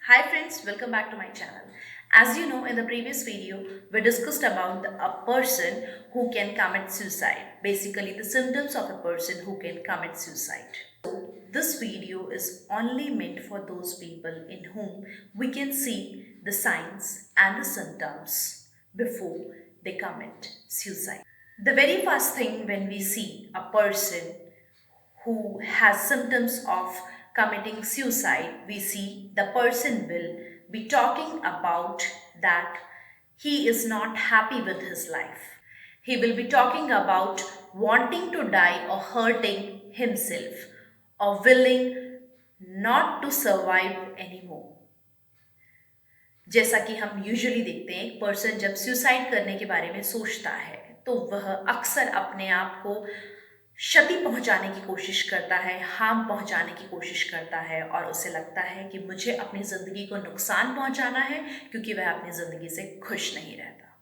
Hi friends, welcome back to my channel. As you know, in the previous video, we discussed about a person who can commit suicide. Basically, the symptoms of a person who can commit suicide. This video is only meant for those people in whom we can see the signs and the symptoms before they commit suicide. The very first thing when we see a person who has symptoms of committing suicide, we see the person will be talking about that he is not happy with his life. He will be talking about wanting to die or hurting himself or willing not to survive anymore. जैसा कि हम usually देखते हैं, एक person जब suicide करने के बारे में सोचता है तो वह अक्सर अपने आप को क्षति पहुंचाने की कोशिश करता है, हार्म पहुंचाने की कोशिश करता है और उसे लगता है कि मुझे अपनी ज़िंदगी को नुकसान पहुंचाना है क्योंकि वह अपनी ज़िंदगी से खुश नहीं रहता.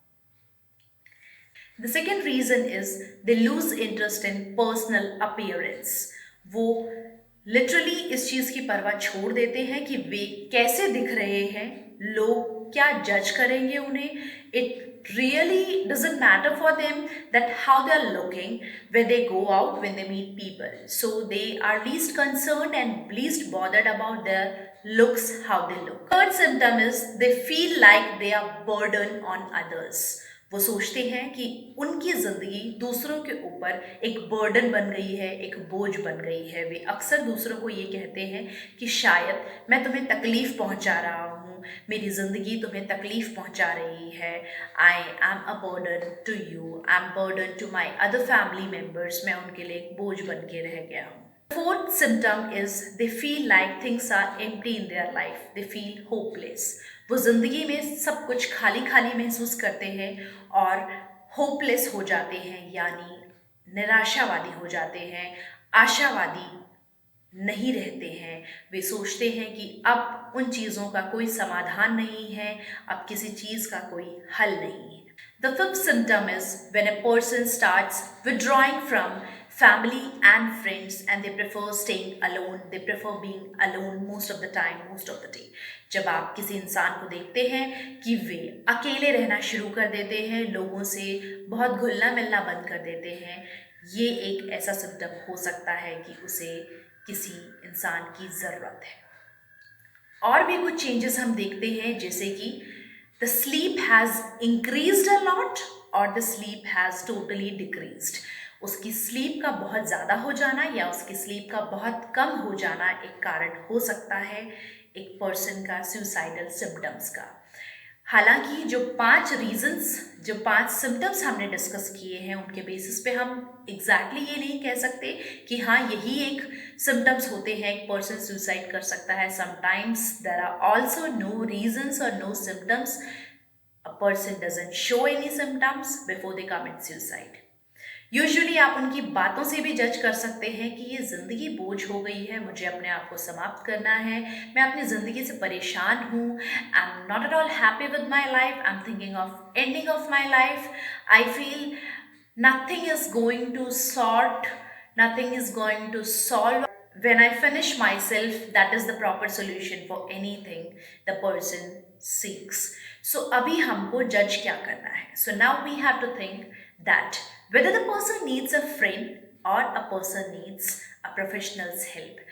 The second reason is they lose interest in personal appearance. वो लिटरली इस चीज़ की परवाह छोड़ देते हैं कि वे कैसे दिख रहे हैं, लोग क्या जज करेंगे उन्हें. It really doesn't matter for them that how they are looking when they go out, when they meet people. So they are least concerned and least bothered about their looks, how they look. Third symptom is they feel like they are burden on others. वो सोचते हैं कि उनकी ज़िंदगी दूसरों के ऊपर एक बर्डन बन गई है, एक बोझ बन गई है. वे अक्सर दूसरों को ये कहते हैं कि शायद मैं तुम्हें तकलीफ़ पहुंचा रहा हूँ, मेरी ज़िंदगी तुम्हें तकलीफ़ पहुंचा रही है. I am a burden to you, I am burden to my other family members. मैं उनके लिए एक बोझ बन के रह गया हूँ. Fourth symptom is they feel like things are empty in their life. They feel hopeless. वो जिंदगी में सब कुछ खाली खाली महसूस करते हैं और होपलेस हो जाते हैं, यानी निराशावादी हो जाते हैं, आशावादी नहीं रहते हैं. वे सोचते हैं कि अब उन चीज़ों का कोई समाधान नहीं है, अब किसी चीज़ का कोई हल नहीं है. The fifth symptom is when a person starts withdrawing from family and friends and they prefer staying alone, they prefer being alone most of the time, most of the day. जब आप किसी इंसान को देखते हैं कि वे अकेले रहना शुरू कर देते हैं, लोगों से बहुत घुलना मिलना बंद कर देते हैं, ये एक ऐसा सिम्टम हो सकता है कि उसे किसी इंसान की ज़रूरत है. और भी कुछ चेंजेस हम देखते हैं, जैसे कि the sleep has increased a lot और the sleep has totally decreased. उसकी स्लीप का बहुत ज़्यादा हो जाना या उसकी स्लीप का बहुत कम हो जाना एक कारण हो सकता है एक पर्सन का सुसाइडल सिम्टम्स का. हालांकि जो 5 रीजंस, जो 5 सिम्टम्स हमने डिस्कस किए हैं, उनके बेसिस पे हम एग्जैक्टली ये नहीं कह सकते कि हाँ यही एक सिम्टम्स होते हैं एक पर्सन सुसाइड कर सकता है. Sometimes there are also no reasons और no symptoms. A person doesn't show any symptoms before they commit suicide. Usually आप उनकी बातों से भी जज कर सकते हैं कि ये ज़िंदगी बोझ हो गई है, मुझे अपने आप को समाप्त करना है, मैं अपनी ज़िंदगी से परेशान हूँ, I am not at all happy with my life, I am thinking of ending of my life, I feel nothing is going to sort, nothing is going to solve. When I finish myself, that is the proper solution for anything the person seeks. So abhi humko judge kya karna hai? So now we have to think that whether the person needs a friend or a person needs a professional's help.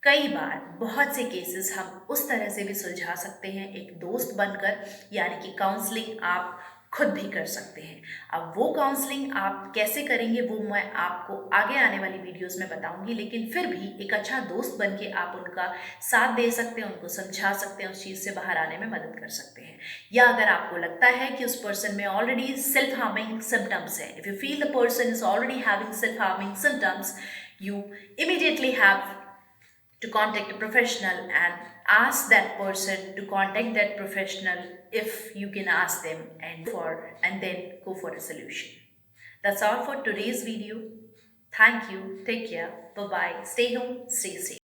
कई बार बहुत से cases हम उस तरह से भी सुलझा सकते हैं एक दोस्त बनकर, यानी कि काउंसलिंग आप खुद भी कर सकते हैं. अब वो काउंसलिंग आप कैसे करेंगे वो मैं आपको आगे आने वाली वीडियोस में बताऊंगी, लेकिन फिर भी एक अच्छा दोस्त बन के आप उनका साथ दे सकते हैं, उनको समझा सकते हैं, उस चीज़ से बाहर आने में मदद कर सकते हैं. या अगर आपको लगता है कि उस पर्सन में ऑलरेडी सेल्फ हार्मिंग सिम्टम्स है, if you feel the person is already having self harming symptoms, you immediately have to contact a professional and ask that person to contact that professional if you can ask them, and then go for a solution. That's all for today's video. Thank you. Take care. Bye bye. Stay home. Stay safe.